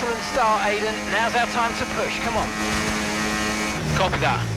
Excellent start, Aidan. Now's our time to push. Come on. Copy that.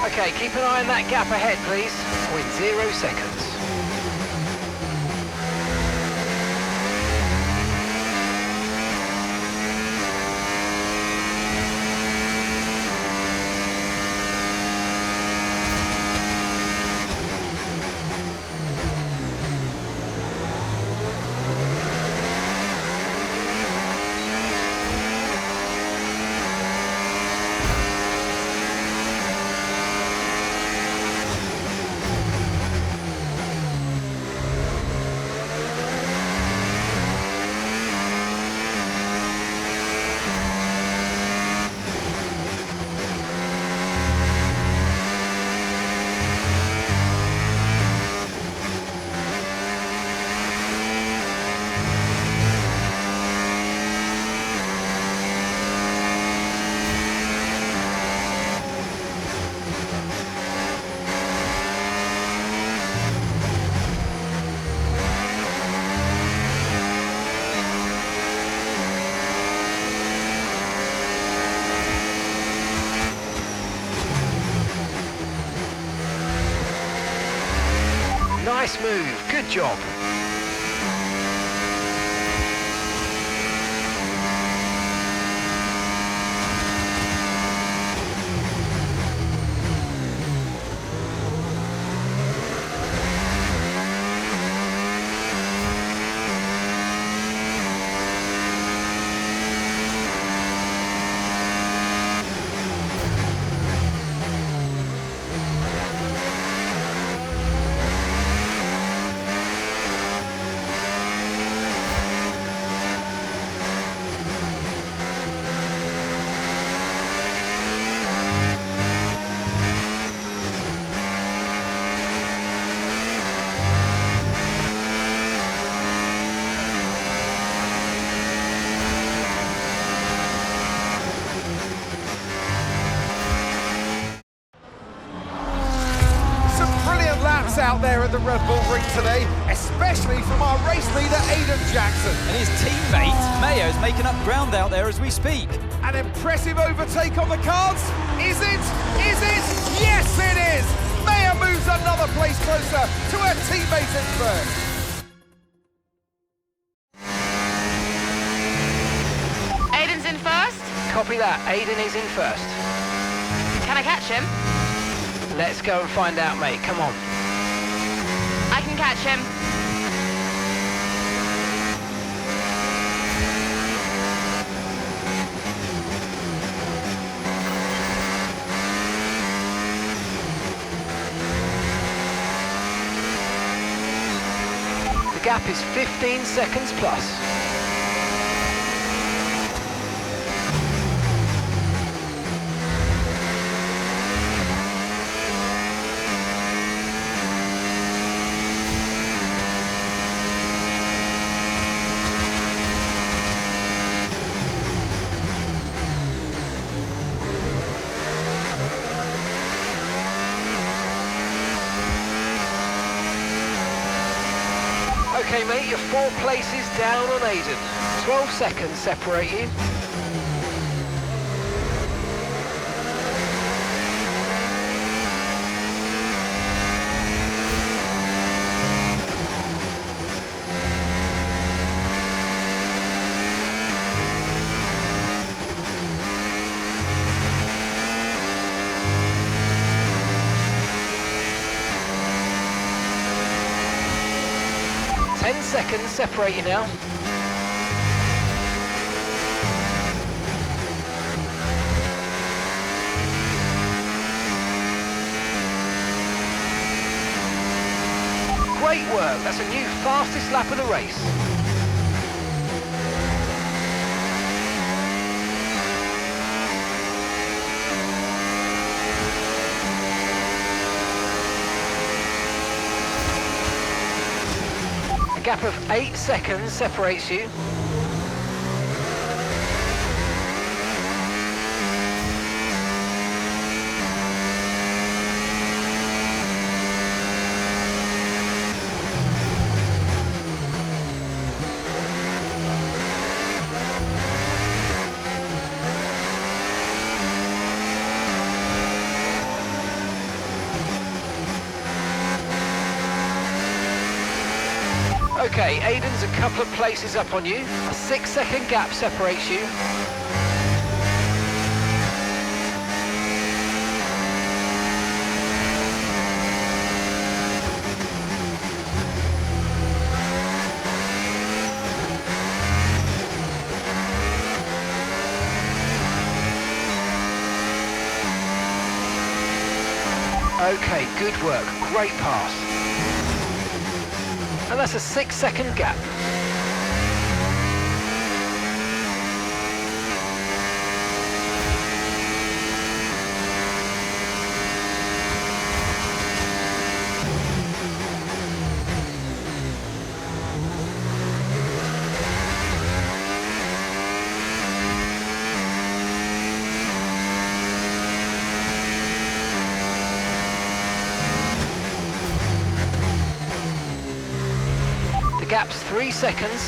Okay, keep an eye on that gap ahead, please. 0.0 seconds. Nice move, good job. Out there at the Red Bull ring today, especially from our race leader Aidan Jackson. And his teammate MAYER is making up ground out there as we speak. An impressive overtake on the cards. Is it? Is it? Yes, it is! MAYER moves another place closer to her teammate in first. Aidan's in first? Copy that, Aidan is in first. Can I catch him? Let's go and find out, mate. Come on. I can catch him. The gap is 15 seconds plus. Okay, mate, you're 4 places down on Aidan. 12 seconds separate you. seconds separate you now. Great work, that's a new fastest lap of the race. A gap of 8 seconds separates you. Okay, Aiden's a couple of places up on you. A 6-second gap separates you. Okay, good work. Great pass. And that's a 6-second gap. Gap's 3 seconds.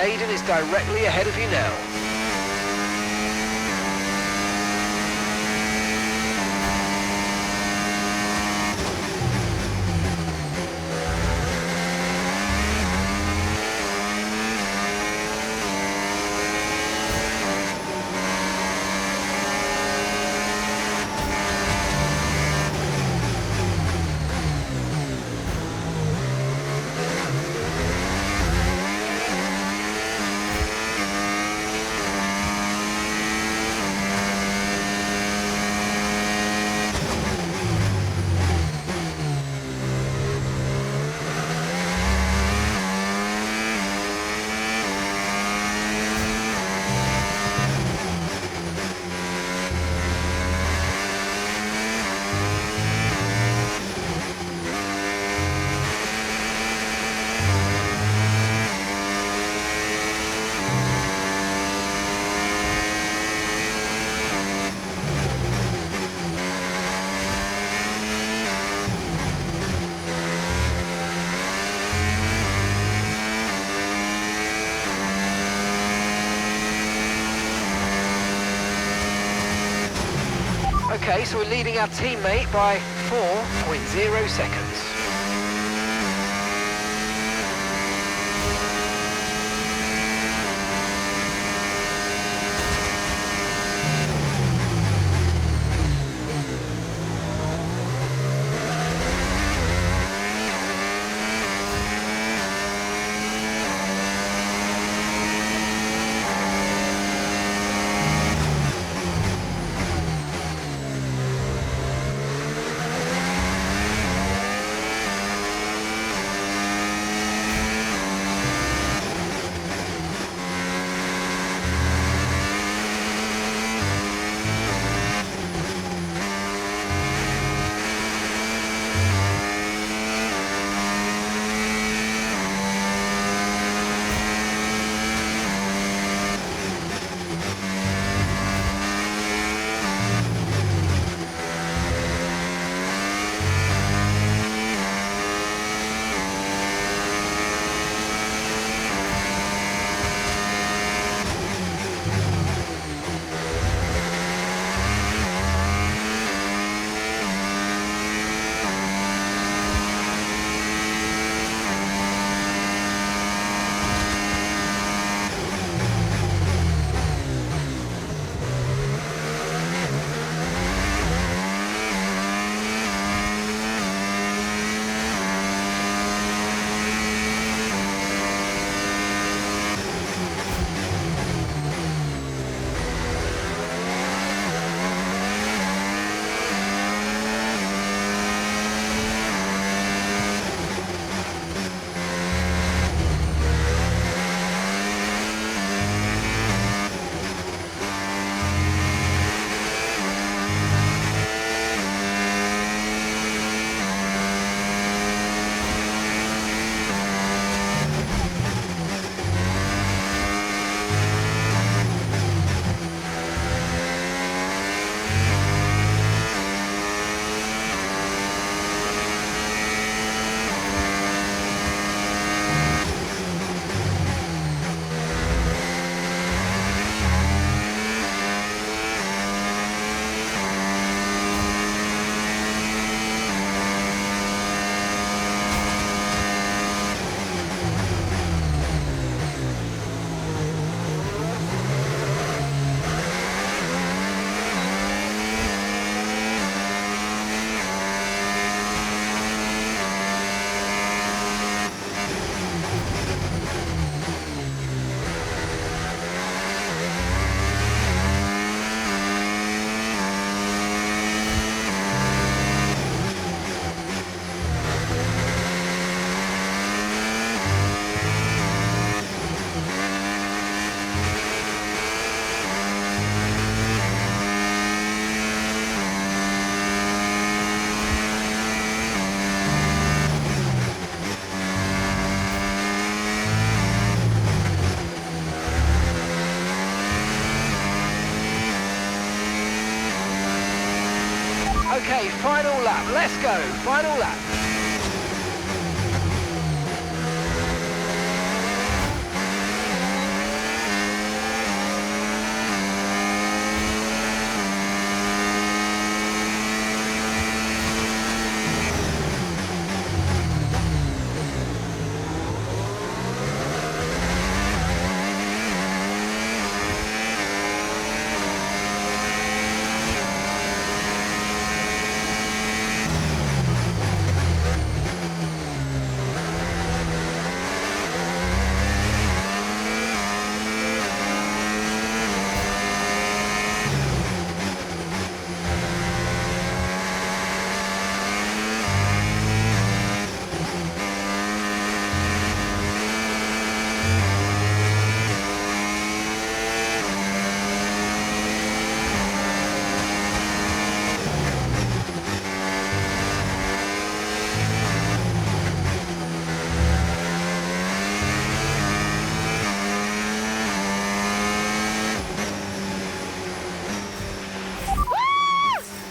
Aiden is directly ahead of you now. Okay, so we're leading our teammate by 4.0 seconds. Okay, final lap. Let's go. Final lap.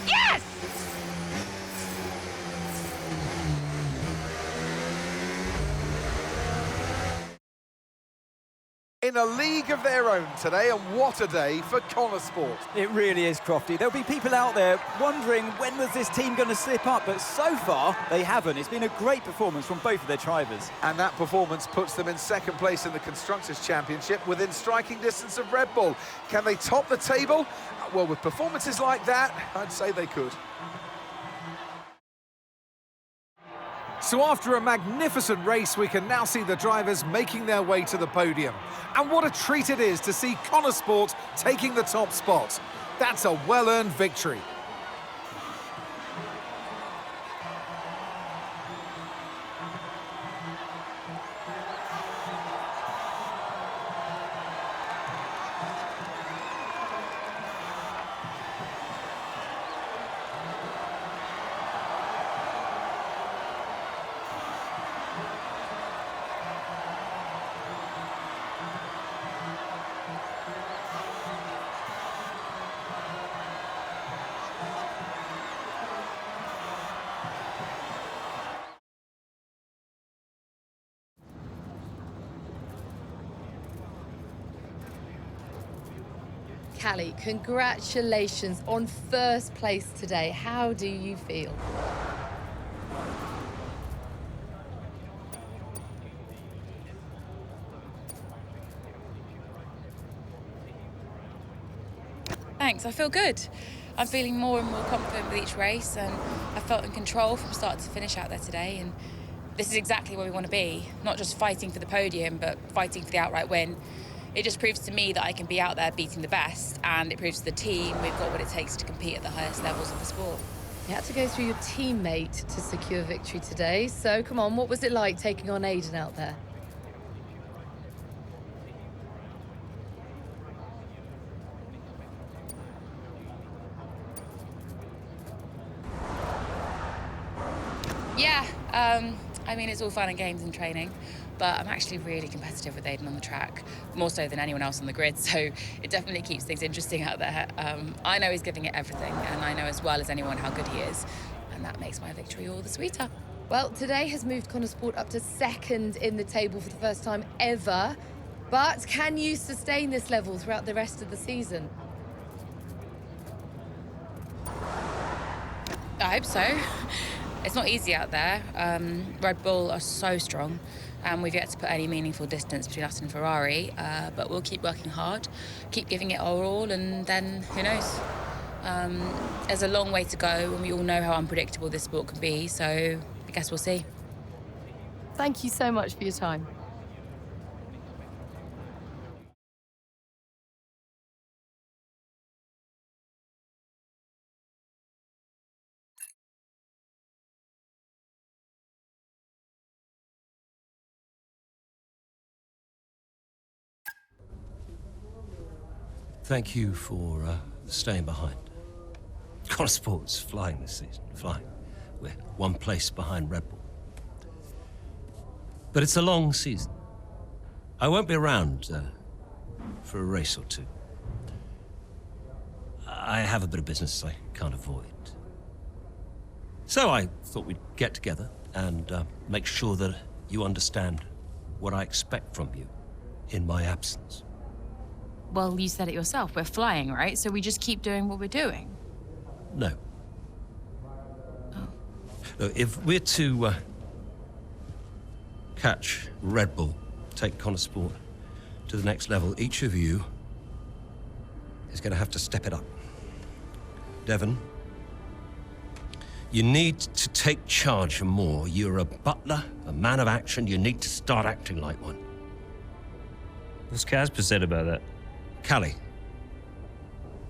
Yes! In a league of their own today, and what a day for Connor Sport. It really is, Crofty. There'll be people out there wondering when was this team going to slip up, but so far they haven't. It's been a great performance from both of their drivers. And that performance puts them in second place in the Constructors' Championship within striking distance of Red Bull. Can they top the table? Well, with performances like that, I'd say they could. So after a magnificent race, we can now see the drivers making their way to the podium. And what a treat it is to see Connor Sport taking the top spot. That's a well-earned victory. Callie, congratulations on first place today. How do you feel? Thanks, I feel good. I'm feeling more and more confident with each race, and I felt in control from start to finish out there today, and this is exactly where we want to be. Not just fighting for the podium, but fighting for the outright win. It just proves to me that I can be out there beating the best, and it proves to the team we've got what it takes to compete at the highest levels of the sport. You had to go through your teammate to secure victory today, so come on, what was it like taking on Aiden out there? Yeah, I mean, it's all fun and games in training, but I'm actually really competitive with Aiden on the track, more so than anyone else on the grid, so it definitely keeps things interesting out there. I know he's giving it everything, and I know as well as anyone how good he is, and that makes my victory all the sweeter. Well, today has moved Connor Sport up to second in the table for the first time ever, but can you sustain this level throughout the rest of the season? I hope so. It's not easy out there. Red Bull are so strong, and we've yet to put any meaningful distance between us and Ferrari, but we'll keep working hard, keep giving it our all, and then who knows? There's a long way to go, and we all know how unpredictable this sport can be, so I guess we'll see. Thank you so much for your time. Thank you for staying behind. Connor Sport's flying this season, flying. We're one place behind Red Bull. But it's a long season. I won't be around for a race or two. I have a bit of business I can't avoid. So I thought we'd get together and make sure that you understand what I expect from you in my absence. Well, you said it yourself. We're flying, right? So we just keep doing what we're doing. No. Oh. Look, if we're to catch Red Bull, take Connor Sport to the next level, each of you is going to have to step it up. Devon, you need to take charge more. You're a butler, a man of action. You need to start acting like one. What's Casper said about that? Callie,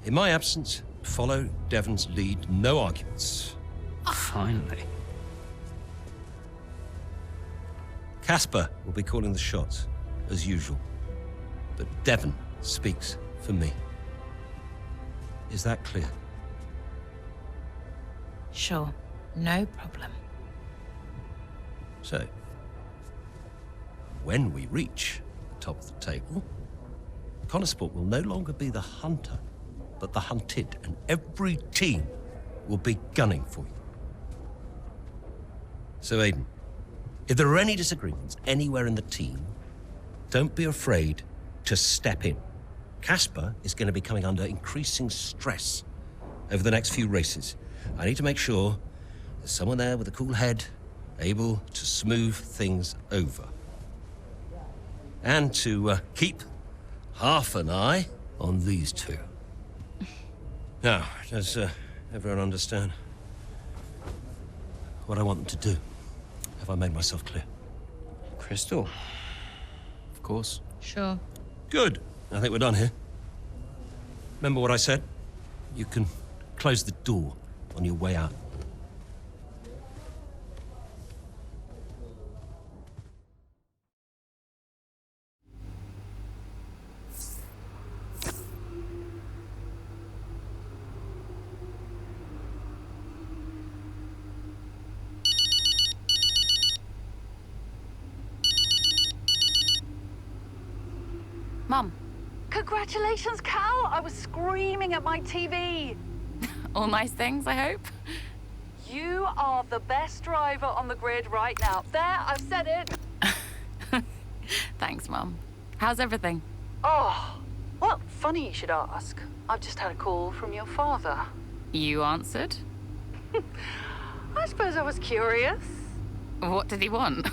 in my absence, follow Devon's lead. No arguments. Finally. Casper will be calling the shots, as usual. But Devon speaks for me. Is that clear? Sure. No problem. So, when we reach the top of the table, Connor Sport will no longer be the hunter, but the hunted, and every team will be gunning for you. So, Aiden, if there are any disagreements anywhere in the team, don't be afraid to step in. Casper is going to be coming under increasing stress over the next few races. I need to make sure there's someone there with a cool head, able to smooth things over. And to keep half an eye on these two. Now, does everyone understand what I want them to do? Have I made myself clear? Crystal? Of course. Sure. Good. I think we're done here. Remember what I said? You can close the door on your way out. Mum, Congratulations, Cal! I was screaming at my TV. all nice things, I hope? You are the best driver on the grid right now. There, I've said it. Thanks, Mum. How's everything? Oh, well, funny you should ask. I've just had a call from your father. You answered? I suppose I was curious. What did he want?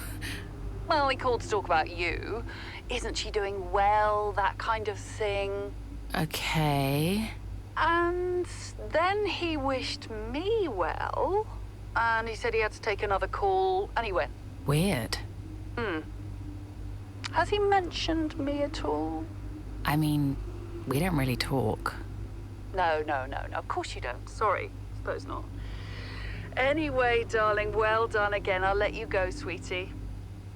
Well, he called to talk about you. Isn't she doing well? That kind of thing. Okay. And then he wished me well. And he said he had to take another call, and he went. Weird. Has he mentioned me at all? I mean, we don't really talk. No. Of course you don't. Sorry. Suppose not. Anyway, darling, well done again. I'll let you go, sweetie.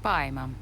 Bye, Mum.